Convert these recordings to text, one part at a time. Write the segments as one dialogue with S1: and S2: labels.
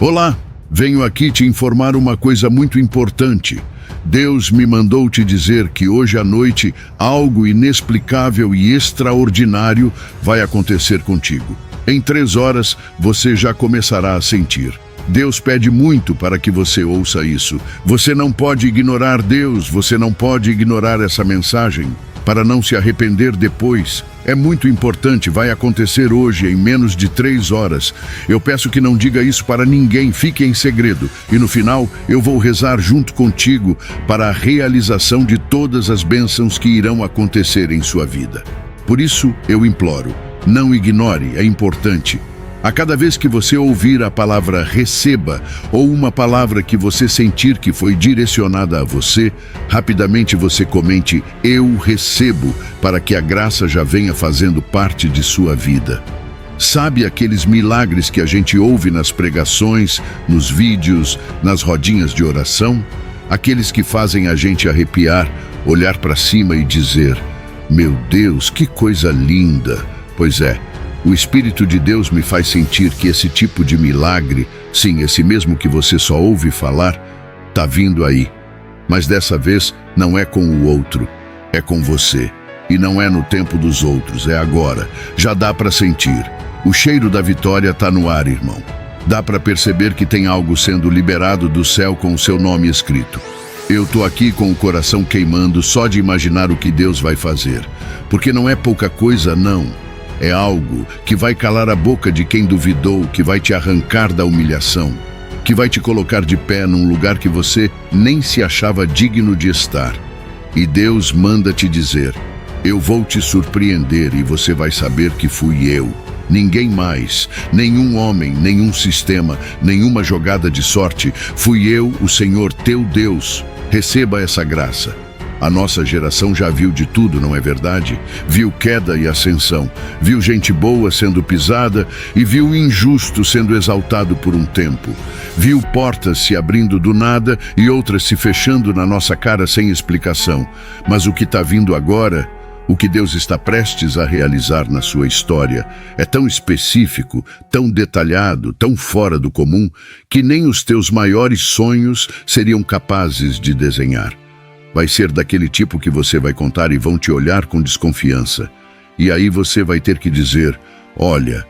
S1: Olá, venho aqui te informar uma coisa muito importante. Deus me mandou te dizer que hoje à noite algo inexplicável e extraordinário vai acontecer contigo. Em 3 horas você já começará a sentir. Deus pede muito para que você ouça isso. Você não pode ignorar Deus, você não pode ignorar essa mensagem para não se arrepender depois. É muito importante, vai acontecer hoje, em menos de 3 horas. Eu peço que não diga isso para ninguém, fique em segredo. E no final, eu vou rezar junto contigo para a realização de todas as bênçãos que irão acontecer em sua vida. Por isso, eu imploro, não ignore, é importante. A cada vez que você ouvir a palavra receba ou uma palavra que você sentir que foi direcionada a você, rapidamente você comente eu recebo para que a graça já venha fazendo parte de sua vida. Sabe aqueles milagres que a gente ouve nas pregações, nos vídeos, nas rodinhas de oração? Aqueles que fazem a gente arrepiar, olhar para cima e dizer, meu Deus, que coisa linda! Pois é, o Espírito de Deus me faz sentir que esse tipo de milagre, sim, esse mesmo que você só ouve falar, tá vindo aí. Mas dessa vez não é com o outro, é com você. E não é no tempo dos outros, é agora. Já dá para sentir. O cheiro da vitória tá no ar, irmão. Dá para perceber que tem algo sendo liberado do céu com o seu nome escrito. Eu tô aqui com o coração queimando só de imaginar o que Deus vai fazer. Porque não é pouca coisa, não. É algo que vai calar a boca de quem duvidou, que vai te arrancar da humilhação, que vai te colocar de pé num lugar que você nem se achava digno de estar. E Deus manda te dizer, eu vou te surpreender e você vai saber que fui eu. Ninguém mais, nenhum homem, nenhum sistema, nenhuma jogada de sorte. Fui eu, o Senhor teu Deus. Receba essa graça. A nossa geração já viu de tudo, não é verdade? Viu queda e ascensão, viu gente boa sendo pisada e viu o injusto sendo exaltado por um tempo. Viu portas se abrindo do nada e outras se fechando na nossa cara sem explicação. Mas o que está vindo agora, o que Deus está prestes a realizar na sua história, é tão específico, tão detalhado, tão fora do comum, que nem os teus maiores sonhos seriam capazes de desenhar. Vai ser daquele tipo que você vai contar e vão te olhar com desconfiança. E aí você vai ter que dizer, olha,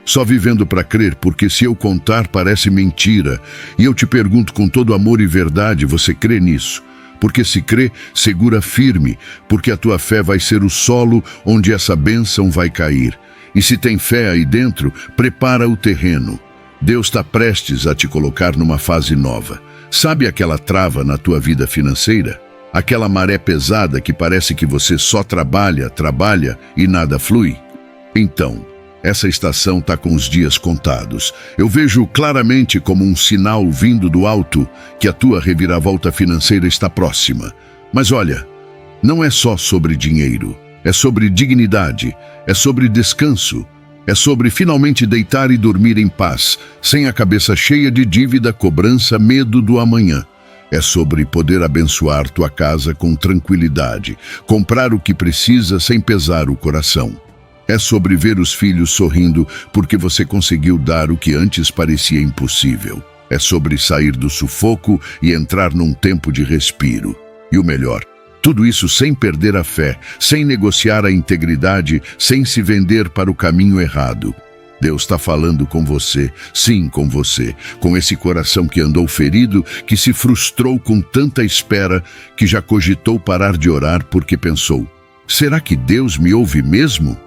S1: só vivendo para crer, porque se eu contar parece mentira. E eu te pergunto com todo amor e verdade, você crê nisso? Porque se crê, segura firme, porque a tua fé vai ser o solo onde essa bênção vai cair. E se tem fé aí dentro, prepara o terreno. Deus está prestes a te colocar numa fase nova. Sabe aquela trava na tua vida financeira? Aquela maré pesada que parece que você só trabalha e nada flui? Então, essa estação está com os dias contados. Eu vejo claramente como um sinal vindo do alto que a tua reviravolta financeira está próxima. Mas olha, não é só sobre dinheiro, é sobre dignidade, é sobre descanso, é sobre finalmente deitar e dormir em paz, sem a cabeça cheia de dívida, cobrança, medo do amanhã. É sobre poder abençoar tua casa com tranquilidade, comprar o que precisa sem pesar o coração. É sobre ver os filhos sorrindo porque você conseguiu dar o que antes parecia impossível. É sobre sair do sufoco e entrar num tempo de respiro. E o melhor, tudo isso sem perder a fé, sem negociar a integridade, sem se vender para o caminho errado. Deus está falando com você, sim, com você, com esse coração que andou ferido, que se frustrou com tanta espera, que já cogitou parar de orar porque pensou, será que Deus me ouve mesmo?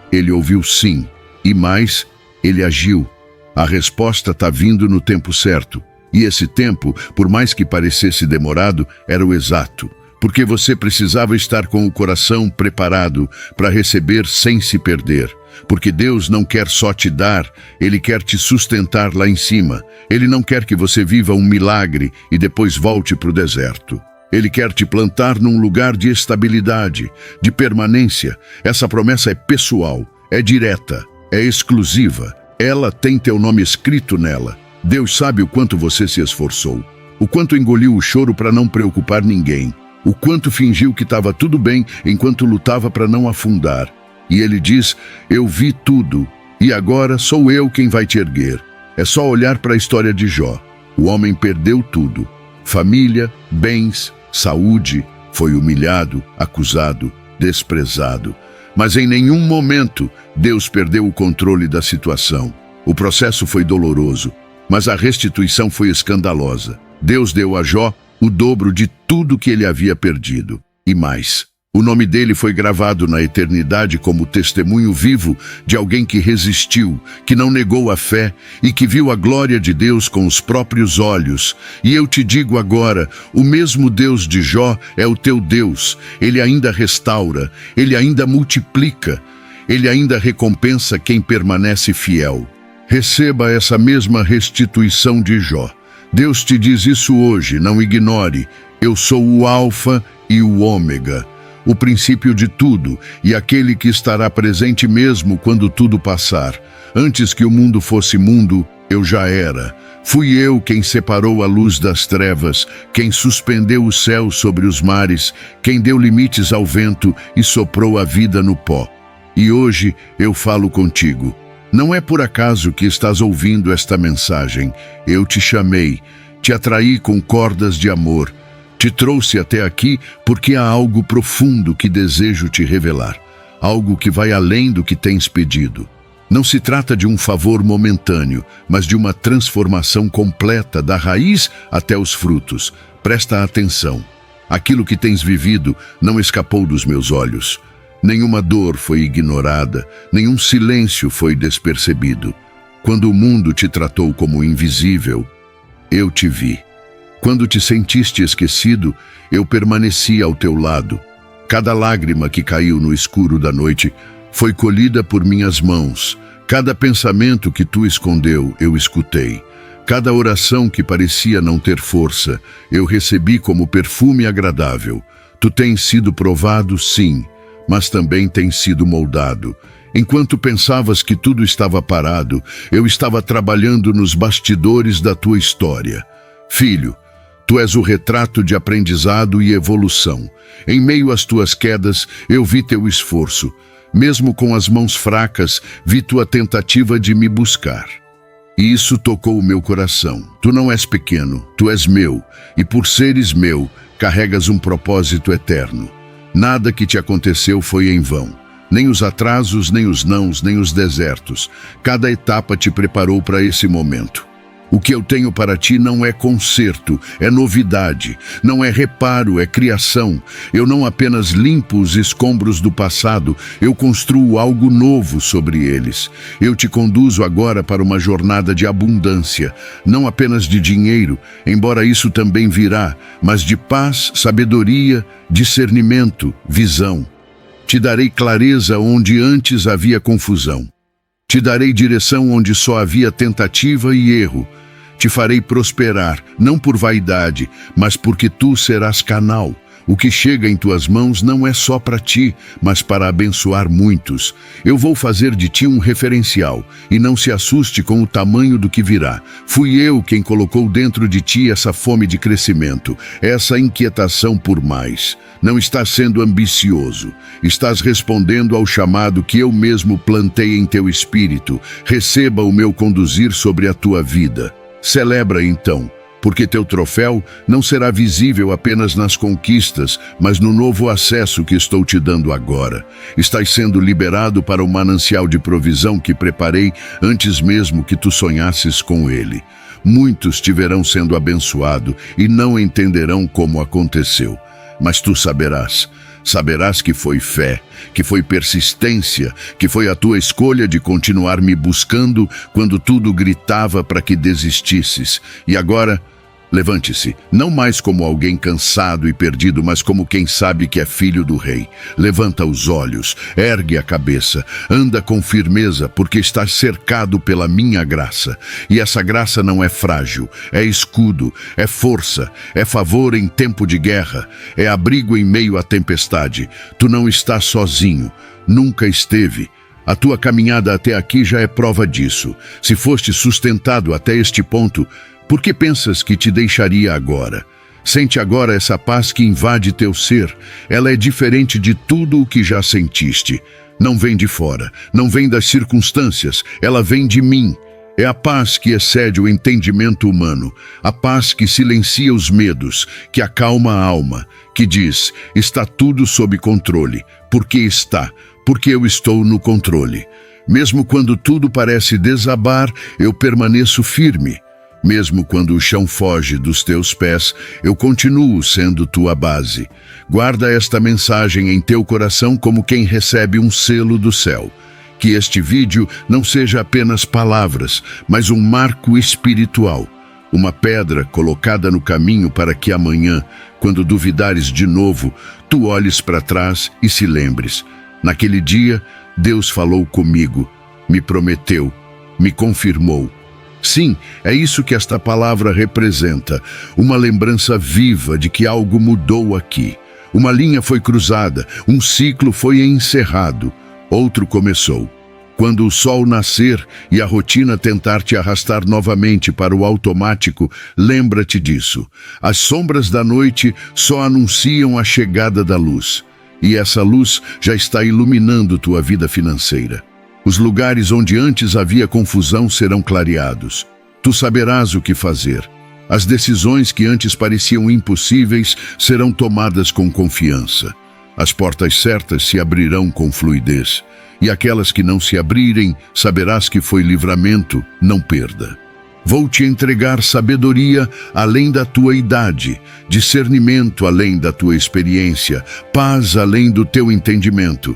S1: Ele ouviu sim, e mais, ele agiu. A resposta está vindo no tempo certo, e esse tempo, por mais que parecesse demorado, era o exato, porque você precisava estar com o coração preparado para receber sem se perder. Porque Deus não quer só te dar, Ele quer te sustentar lá em cima. Ele não quer que você viva um milagre e depois volte para o deserto. Ele quer te plantar num lugar de estabilidade, de permanência. Essa promessa é pessoal, é direta, é exclusiva. Ela tem teu nome escrito nela. Deus sabe o quanto você se esforçou, o quanto engoliu o choro para não preocupar ninguém, o quanto fingiu que estava tudo bem enquanto lutava para não afundar. E ele diz, eu vi tudo, e agora sou eu quem vai te erguer. É só olhar para a história de Jó. O homem perdeu tudo: família, bens, saúde, foi humilhado, acusado, desprezado. Mas em nenhum momento Deus perdeu o controle da situação. O processo foi doloroso, mas a restituição foi escandalosa. Deus deu a Jó o dobro de tudo que ele havia perdido. E mais, o nome dele foi gravado na eternidade como testemunho vivo de alguém que resistiu, que não negou a fé e que viu a glória de Deus com os próprios olhos. E eu te digo agora, o mesmo Deus de Jó é o teu Deus. Ele ainda restaura, ele ainda multiplica, ele ainda recompensa quem permanece fiel. Receba essa mesma restituição de Jó. Deus te diz isso hoje, não ignore. Eu sou o Alfa e o Ômega, o princípio de tudo e aquele que estará presente mesmo quando tudo passar. Antes que o mundo fosse mundo, eu já era. Fui eu quem separou a luz das trevas, quem suspendeu o céu sobre os mares, quem deu limites ao vento e soprou a vida no pó. E hoje eu falo contigo. Não é por acaso que estás ouvindo esta mensagem. Eu te chamei, te atraí com cordas de amor. Te trouxe até aqui porque há algo profundo que desejo te revelar. Algo que vai além do que tens pedido. Não se trata de um favor momentâneo, mas de uma transformação completa da raiz até os frutos. Presta atenção. Aquilo que tens vivido não escapou dos meus olhos. Nenhuma dor foi ignorada, nenhum silêncio foi despercebido. Quando o mundo te tratou como invisível, eu te vi. Quando te sentiste esquecido, eu permaneci ao teu lado. Cada lágrima que caiu no escuro da noite foi colhida por minhas mãos. Cada pensamento que tu escondeu, eu escutei. Cada oração que parecia não ter força, eu recebi como perfume agradável. Tu tens sido provado, sim, mas também tens sido moldado. Enquanto pensavas que tudo estava parado, eu estava trabalhando nos bastidores da tua história. Filho, tu és o retrato de aprendizado e evolução. Em meio às tuas quedas, eu vi teu esforço. Mesmo com as mãos fracas, vi tua tentativa de me buscar. E isso tocou o meu coração. Tu não és pequeno, tu és meu, e por seres meu, carregas um propósito eterno. Nada que te aconteceu foi em vão. Nem os atrasos, nem os nãos, nem os desertos. Cada etapa te preparou para esse momento. O que eu tenho para ti não é conserto, é novidade. Não é reparo, é criação. Eu não apenas limpo os escombros do passado, eu construo algo novo sobre eles. Eu te conduzo agora para uma jornada de abundância, não apenas de dinheiro, embora isso também virá, mas de paz, sabedoria, discernimento, visão. Te darei clareza onde antes havia confusão. Te darei direção onde só havia tentativa e erro. Te farei prosperar, não por vaidade, mas porque tu serás canal. O que chega em tuas mãos não é só para ti, mas para abençoar muitos. Eu vou fazer de ti um referencial, e não se assuste com o tamanho do que virá. Fui eu quem colocou dentro de ti essa fome de crescimento, essa inquietação por mais. Não estás sendo ambicioso, estás respondendo ao chamado que eu mesmo plantei em teu espírito. Receba o meu conduzir sobre a tua vida. Celebra então, porque teu troféu não será visível apenas nas conquistas, mas no novo acesso que estou te dando agora. Estás sendo liberado para o manancial de provisão que preparei antes mesmo que tu sonhasses com ele. Muitos te verão sendo abençoado e não entenderão como aconteceu, mas tu saberás. Saberás que foi fé, que foi persistência, que foi a tua escolha de continuar me buscando quando tudo gritava para que desistisses. E agora, levante-se, não mais como alguém cansado e perdido, mas como quem sabe que é filho do rei. Levanta os olhos, ergue a cabeça, anda com firmeza, porque estás cercado pela minha graça. E essa graça não é frágil, é escudo, é força, é favor em tempo de guerra, é abrigo em meio à tempestade. Tu não estás sozinho, nunca esteve. A tua caminhada até aqui já é prova disso. Se foste sustentado até este ponto, por que pensas que te deixaria agora? Sente agora essa paz que invade teu ser. Ela é diferente de tudo o que já sentiste. Não vem de fora, não vem das circunstâncias, ela vem de mim. É a paz que excede o entendimento humano, a paz que silencia os medos, que acalma a alma, que diz: está tudo sob controle. Porque está, porque eu estou no controle. Mesmo quando tudo parece desabar, eu permaneço firme. Mesmo quando o chão foge dos teus pés, eu continuo sendo tua base. Guarda esta mensagem em teu coração como quem recebe um selo do céu. Que este vídeo não seja apenas palavras, mas um marco espiritual. Uma pedra colocada no caminho para que amanhã, quando duvidares de novo, tu olhes para trás e se lembres. Naquele dia, Deus falou comigo, me prometeu, me confirmou. Sim, é isso que esta palavra representa, uma lembrança viva de que algo mudou aqui. Uma linha foi cruzada, um ciclo foi encerrado, outro começou. Quando o sol nascer e a rotina tentar te arrastar novamente para o automático, lembra-te disso. As sombras da noite só anunciam a chegada da luz. E essa luz já está iluminando tua vida financeira. Os lugares onde antes havia confusão serão clareados. Tu saberás o que fazer. As decisões que antes pareciam impossíveis serão tomadas com confiança. As portas certas se abrirão com fluidez. E aquelas que não se abrirem, saberás que foi livramento, não perda. Vou te entregar sabedoria além da tua idade, discernimento além da tua experiência, paz além do teu entendimento.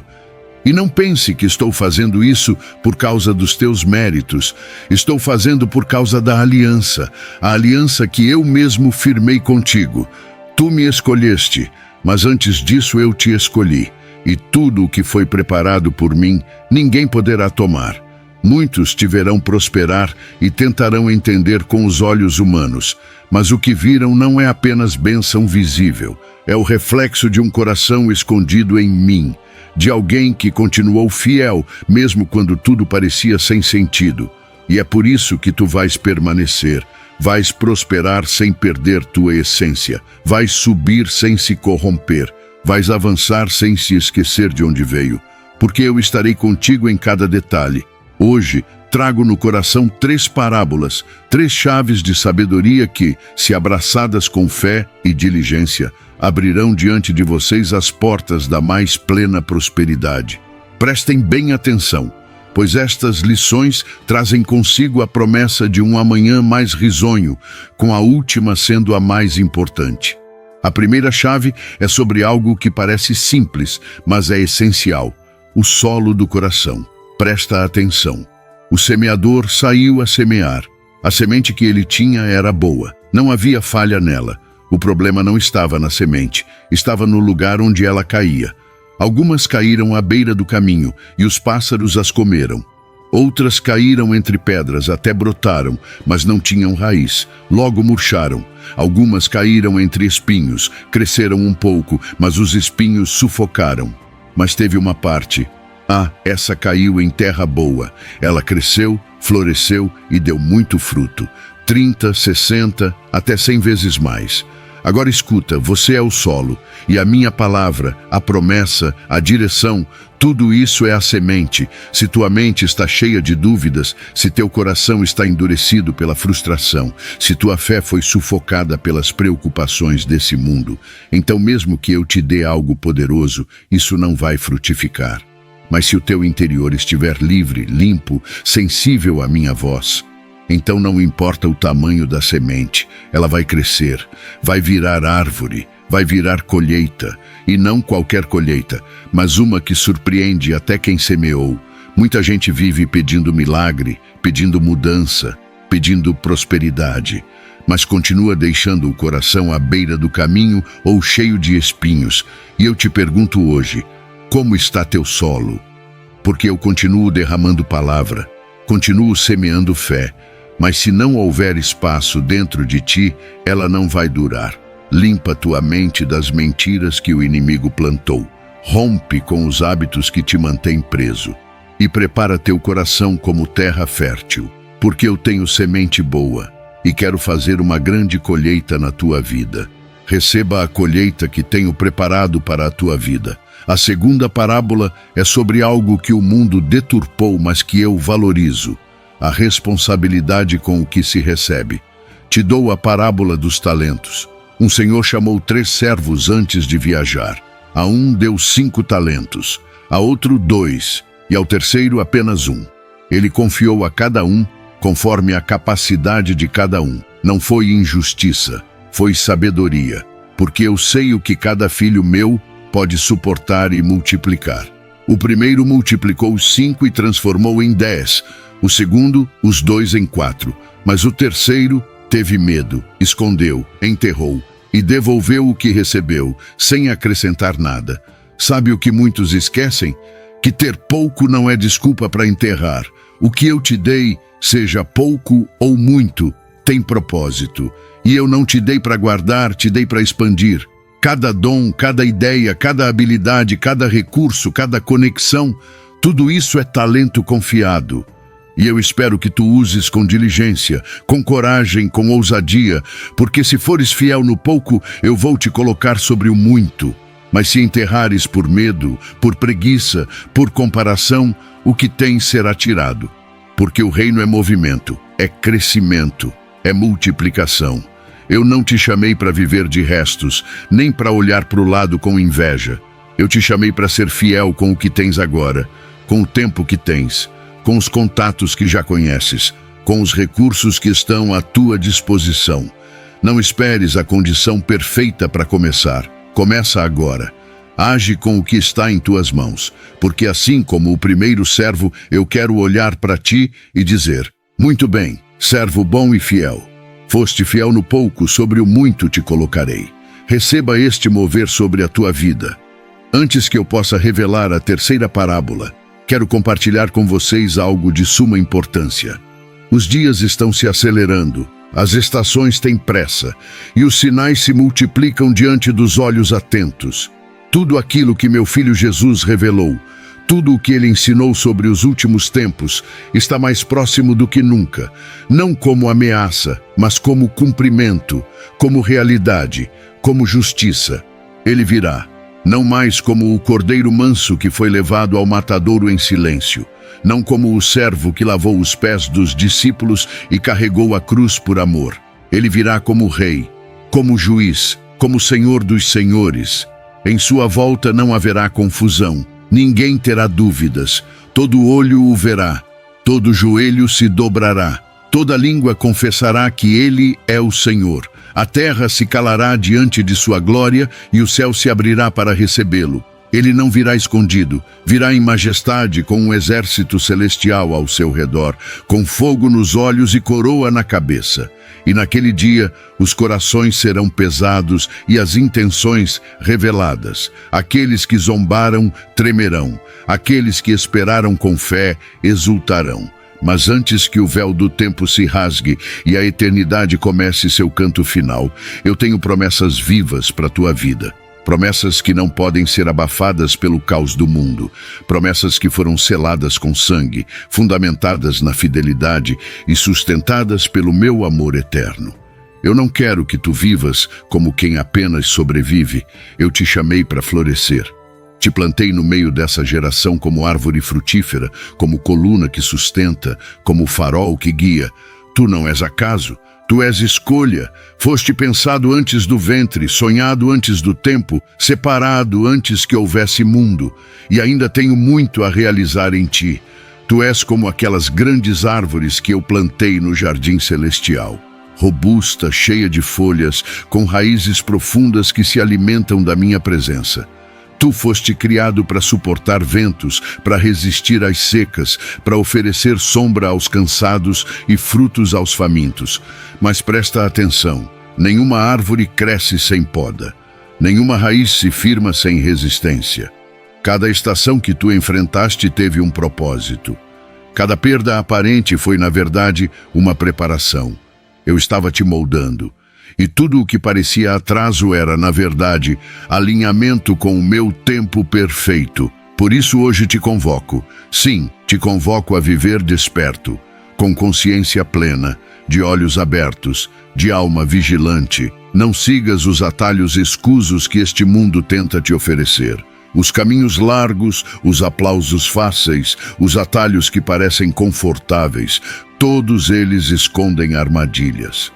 S1: E não pense que estou fazendo isso por causa dos teus méritos. Estou fazendo por causa da aliança, a aliança que eu mesmo firmei contigo. Tu me escolheste, mas antes disso eu te escolhi. E tudo o que foi preparado por mim, ninguém poderá tomar. Muitos te verão prosperar e tentarão entender com os olhos humanos, mas o que viram não é apenas bênção visível, é o reflexo de um coração escondido em mim, de alguém que continuou fiel, mesmo quando tudo parecia sem sentido. E é por isso que tu vais permanecer, vais prosperar sem perder tua essência, vais subir sem se corromper, vais avançar sem se esquecer de onde veio, porque eu estarei contigo em cada detalhe. Hoje, trago no coração 3 parábolas, 3 chaves de sabedoria que, se abraçadas com fé e diligência, abrirão diante de vocês as portas da mais plena prosperidade. Prestem bem atenção, pois estas lições trazem consigo a promessa de um amanhã mais risonho, com a última sendo a mais importante. A primeira chave é sobre algo que parece simples, mas é essencial: o solo do coração. Presta atenção. O semeador saiu a semear. A semente que ele tinha era boa. Não havia falha nela. O problema não estava na semente, estava no lugar onde ela caía. Algumas caíram à beira do caminho e os pássaros as comeram. Outras caíram entre pedras, até brotaram, mas não tinham raiz. Logo murcharam. Algumas caíram entre espinhos, cresceram um pouco, mas os espinhos sufocaram. Mas teve uma parte. Essa caiu em terra boa. Ela cresceu, floresceu e deu muito fruto. 30, 60, até 100 vezes mais. Agora escuta, você é o solo, e a minha palavra, a promessa, a direção, tudo isso é a semente. Se tua mente está cheia de dúvidas, se teu coração está endurecido pela frustração, se tua fé foi sufocada pelas preocupações desse mundo, então mesmo que eu te dê algo poderoso, isso não vai frutificar. Mas se o teu interior estiver livre, limpo, sensível à minha voz, então não importa o tamanho da semente, ela vai crescer, vai virar árvore, vai virar colheita, e não qualquer colheita, mas uma que surpreende até quem semeou. Muita gente vive pedindo milagre, pedindo mudança, pedindo prosperidade, mas continua deixando o coração à beira do caminho ou cheio de espinhos. E eu te pergunto hoje, como está teu solo? Porque eu continuo derramando palavra, continuo semeando fé, mas se não houver espaço dentro de ti, ela não vai durar. Limpa tua mente das mentiras que o inimigo plantou. Rompe com os hábitos que te mantêm preso. E prepara teu coração como terra fértil, porque eu tenho semente boa e quero fazer uma grande colheita na tua vida. Receba a colheita que tenho preparado para a tua vida. A segunda parábola é sobre algo que o mundo deturpou, mas que eu valorizo. a responsabilidade com o que se recebe. Te dou a parábola dos talentos. Um senhor chamou 3 servos antes de viajar. A um deu 5 talentos, a outro 2, e ao terceiro apenas 1. Ele confiou a cada um conforme a capacidade de cada um. Não foi injustiça, foi sabedoria, porque eu sei o que cada filho meu pode suportar e multiplicar. O primeiro multiplicou os 5 e transformou em 10, o segundo os 2 em 4, mas o terceiro teve medo, escondeu, enterrou e devolveu o que recebeu, sem acrescentar nada. Sabe o que muitos esquecem? Que ter pouco não é desculpa para enterrar. O que eu te dei, seja pouco ou muito, tem propósito. E eu não te dei para guardar, te dei para expandir. Cada dom, cada ideia, cada habilidade, cada recurso, cada conexão, tudo isso é talento confiado. E eu espero que tu uses com diligência, com coragem, com ousadia, porque se fores fiel no pouco, eu vou te colocar sobre o muito. Mas se enterrares por medo, por preguiça, por comparação, o que tens será tirado. Porque o reino é movimento, é crescimento, é multiplicação. Eu não te chamei para viver de restos, nem para olhar para o lado com inveja. Eu te chamei para ser fiel com o que tens agora, com o tempo que tens, com os contatos que já conheces, com os recursos que estão à tua disposição. Não esperes a condição perfeita para começar. Começa agora. Age com o que está em tuas mãos, porque assim como o primeiro servo, eu quero olhar para ti e dizer: muito bem, servo bom e fiel. Foste fiel no pouco, sobre o muito te colocarei. Receba este mover sobre a tua vida. Antes que eu possa revelar a terceira parábola, quero compartilhar com vocês algo de suma importância. Os dias estão se acelerando, as estações têm pressa, e os sinais se multiplicam diante dos olhos atentos. Tudo aquilo que meu filho Jesus revelou, tudo o que ele ensinou sobre os últimos tempos, está mais próximo do que nunca, não como ameaça, mas como cumprimento, como realidade, como justiça. Ele virá. Não mais como o cordeiro manso que foi levado ao matadouro em silêncio, não como o servo que lavou os pés dos discípulos e carregou a cruz por amor. Ele virá como rei, como juiz, como senhor dos senhores. Em sua volta não haverá confusão, ninguém terá dúvidas, todo olho o verá, todo joelho se dobrará, toda língua confessará que ele é o Senhor. A terra se calará diante de sua glória e o céu se abrirá para recebê-lo. Ele não virá escondido, virá em majestade com um exército celestial ao seu redor, com fogo nos olhos e coroa na cabeça. E naquele dia os corações serão pesados e as intenções reveladas. Aqueles que zombaram tremerão, aqueles que esperaram com fé exultarão. Mas antes que o véu do tempo se rasgue e a eternidade comece seu canto final, eu tenho promessas vivas para a tua vida. Promessas que não podem ser abafadas pelo caos do mundo. Promessas que foram seladas com sangue, fundamentadas na fidelidade e sustentadas pelo meu amor eterno. Eu não quero que tu vivas como quem apenas sobrevive. Eu te chamei para florescer. Te plantei no meio dessa geração como árvore frutífera, como coluna que sustenta, como farol que guia. Tu não és acaso, tu és escolha. Foste pensado antes do ventre, sonhado antes do tempo, separado antes que houvesse mundo. E ainda tenho muito a realizar em ti. Tu és como aquelas grandes árvores que eu plantei no jardim celestial. Robusta, cheia de folhas, com raízes profundas que se alimentam da minha presença. Tu foste criado para suportar ventos, para resistir às secas, para oferecer sombra aos cansados e frutos aos famintos. Mas presta atenção, nenhuma árvore cresce sem poda, nenhuma raiz se firma sem resistência. Cada estação que tu enfrentaste teve um propósito. Cada perda aparente foi, na verdade, uma preparação. Eu estava te moldando. E tudo o que parecia atraso era, na verdade, alinhamento com o meu tempo perfeito. Por isso hoje te convoco. Sim, te convoco a viver desperto, com consciência plena, de olhos abertos, de alma vigilante. Não sigas os atalhos escusos que este mundo tenta te oferecer. Os caminhos largos, os aplausos fáceis, os atalhos que parecem confortáveis. Todos eles escondem armadilhas.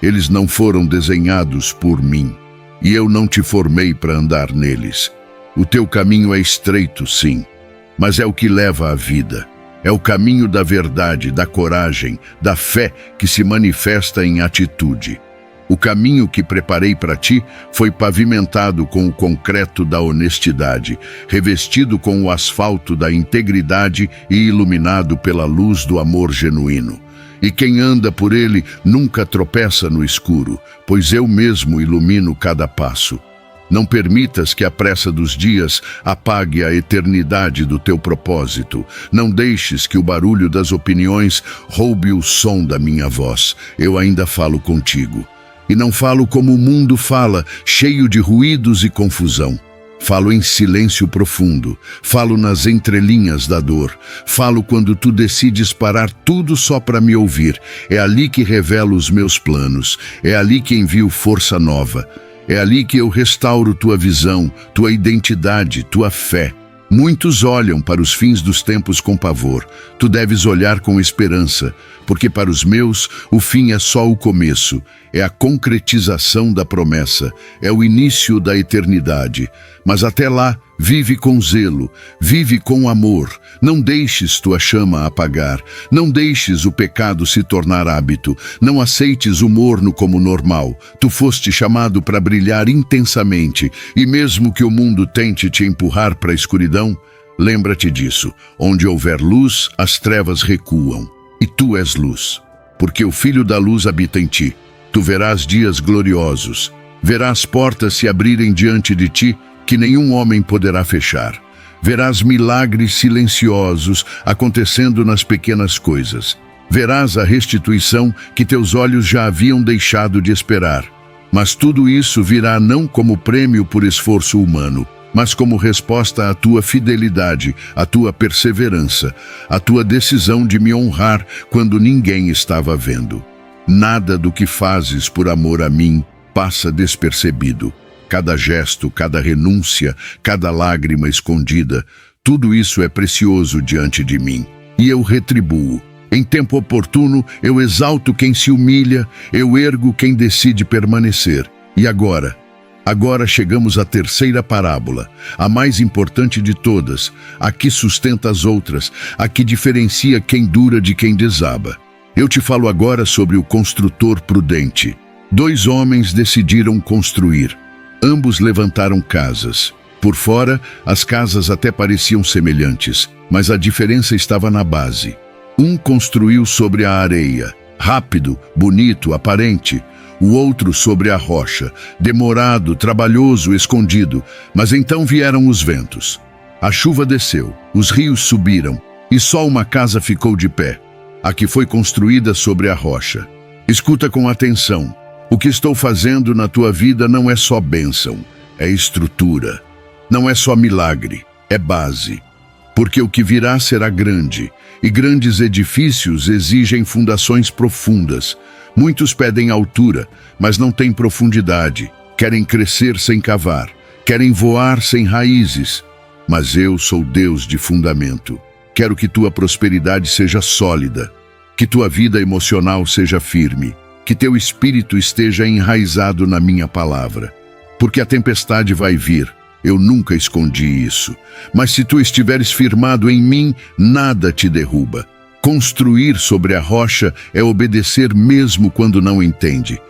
S1: Eles não foram desenhados por mim, e eu não te formei para andar neles. O teu caminho é estreito, sim, mas é o que leva à vida. É o caminho da verdade, da coragem, da fé que se manifesta em atitude. O caminho que preparei para ti foi pavimentado com o concreto da honestidade, revestido com o asfalto da integridade e iluminado pela luz do amor genuíno. E quem anda por ele nunca tropeça no escuro, pois eu mesmo ilumino cada passo. Não permitas que a pressa dos dias apague a eternidade do teu propósito. Não deixes que o barulho das opiniões roube o som da minha voz. Eu ainda falo contigo. E não falo como o mundo fala, cheio de ruídos e confusão. Falo em silêncio profundo, falo nas entrelinhas da dor, falo quando tu decides parar tudo só para me ouvir. É ali que revelo os meus planos, é ali que envio força nova, é ali que eu restauro tua visão, tua identidade, tua fé. Muitos olham para os fins dos tempos com pavor. Tu deves olhar com esperança, porque para os meus o fim é só o começo, é a concretização da promessa, é o início da eternidade. Mas até lá, vive com zelo, vive com amor. Não deixes tua chama apagar, não deixes o pecado se tornar hábito, não aceites o morno como normal. Tu foste chamado para brilhar intensamente, e mesmo que o mundo tente te empurrar para a escuridão, lembra-te disso. Onde houver luz, as trevas recuam, e tu és luz, porque o Filho da Luz habita em ti. Tu verás dias gloriosos, verás portas se abrirem diante de ti, que nenhum homem poderá fechar. Verás milagres silenciosos acontecendo nas pequenas coisas. Verás a restituição que teus olhos já haviam deixado de esperar. Mas tudo isso virá não como prêmio por esforço humano, mas como resposta à tua fidelidade, à tua perseverança, à tua decisão de me honrar quando ninguém estava vendo. Nada do que fazes por amor a mim passa despercebido. Cada gesto, cada renúncia, cada lágrima escondida, tudo isso é precioso diante de mim. E eu retribuo. Em tempo oportuno, eu exalto quem se humilha, eu ergo quem decide permanecer. E agora? Agora chegamos à terceira parábola, a mais importante de todas, a que sustenta as outras, a que diferencia quem dura de quem desaba. Eu te falo agora sobre o construtor prudente. 2 homens decidiram construir. Ambos levantaram casas. Por fora, as casas até pareciam semelhantes, mas a diferença estava na base. Um construiu sobre a areia, rápido, bonito, aparente. O outro sobre a rocha, demorado, trabalhoso, escondido. Mas então vieram os ventos. A chuva desceu, os rios subiram, e só uma casa ficou de pé, a que foi construída sobre a rocha. Escuta com atenção. O que estou fazendo na tua vida não é só bênção, é estrutura. Não é só milagre, é base. Porque o que virá será grande, e grandes edifícios exigem fundações profundas. Muitos pedem altura, mas não têm profundidade. Querem crescer sem cavar, querem voar sem raízes. Mas eu sou Deus de fundamento. Quero que tua prosperidade seja sólida, que tua vida emocional seja firme, que teu espírito esteja enraizado na minha palavra. Porque a tempestade vai vir, eu nunca escondi isso. Mas se tu estiveres firmado em mim, nada te derruba. Construir sobre a rocha é obedecer mesmo quando não entende.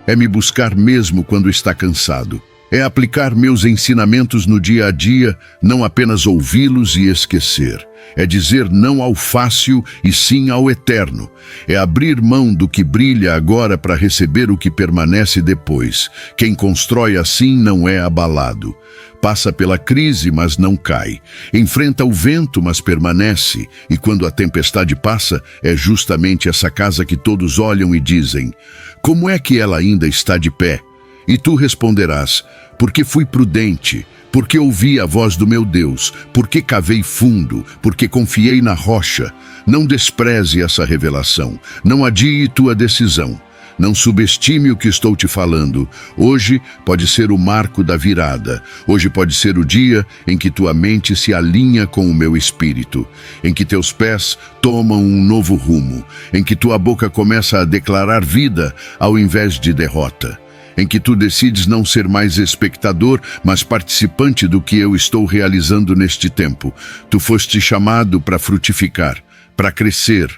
S1: É me buscar mesmo quando está cansado. É aplicar meus ensinamentos no dia a dia, não apenas ouvi-los e esquecer. É dizer não ao fácil e sim ao eterno. É abrir mão do que brilha agora para receber o que permanece depois. Quem constrói assim não é abalado. Passa pela crise, mas não cai. Enfrenta o vento, mas permanece. E quando a tempestade passa, é justamente essa casa que todos olham e dizem: como é que ela ainda está de pé? E tu responderás: porque fui prudente, porque ouvi a voz do meu Deus, porque cavei fundo, porque confiei na rocha. Não despreze essa revelação, não adie tua decisão. Não subestime o que estou te falando. Hoje pode ser o marco da virada. Hoje pode ser o dia em que tua mente se alinha com o meu espírito, em que teus pés tomam um novo rumo, em que tua boca começa a declarar vida ao invés de derrota, em que tu decides não ser mais espectador, mas participante do que eu estou realizando neste tempo. Tu foste chamado para frutificar, para crescer,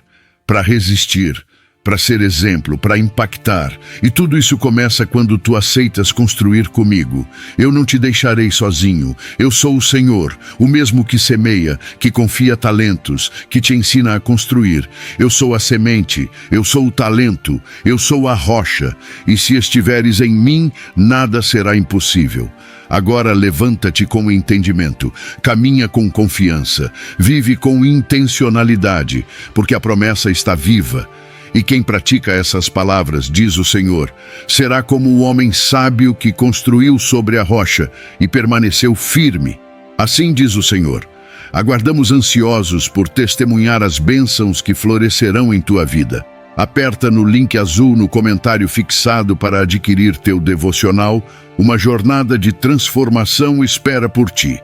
S1: para resistir, para ser exemplo, para impactar. E tudo isso começa quando tu aceitas construir comigo. Eu não te deixarei sozinho. Eu sou o Senhor, o mesmo que semeia, que confia talentos, que te ensina a construir. Eu sou a semente, eu sou o talento, eu sou a rocha. E se estiveres em mim, nada será impossível. Agora levanta-te com entendimento, caminha com confiança, vive com intencionalidade, porque a promessa está viva. E quem pratica essas palavras, diz o Senhor, será como o homem sábio que construiu sobre a rocha e permaneceu firme. Assim diz o Senhor. Aguardamos ansiosos por testemunhar as bênçãos que florescerão em tua vida. Aperta no link azul no comentário fixado para adquirir teu devocional. Uma jornada de transformação espera por ti.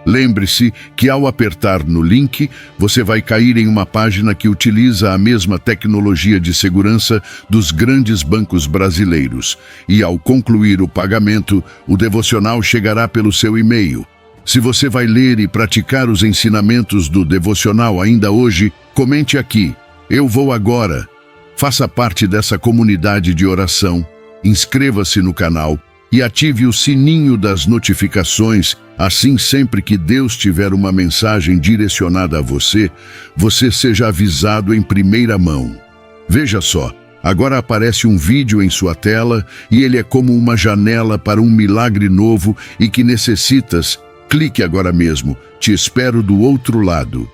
S1: Lembre-se que ao apertar no link, você vai cair em uma página que utiliza a mesma tecnologia de segurança dos grandes bancos brasileiros. E ao concluir o pagamento, o devocional chegará pelo seu e-mail. Se você vai ler e praticar os ensinamentos do devocional ainda hoje, comente aqui. Eu vou agora. Faça parte dessa comunidade de oração, inscreva-se no canal e ative o sininho das notificações, assim sempre que Deus tiver uma mensagem direcionada a você, você seja avisado em primeira mão. Veja só, agora aparece um vídeo em sua tela e ele é como uma janela para um milagre novo e que necessitas. Clique agora mesmo, te espero do outro lado.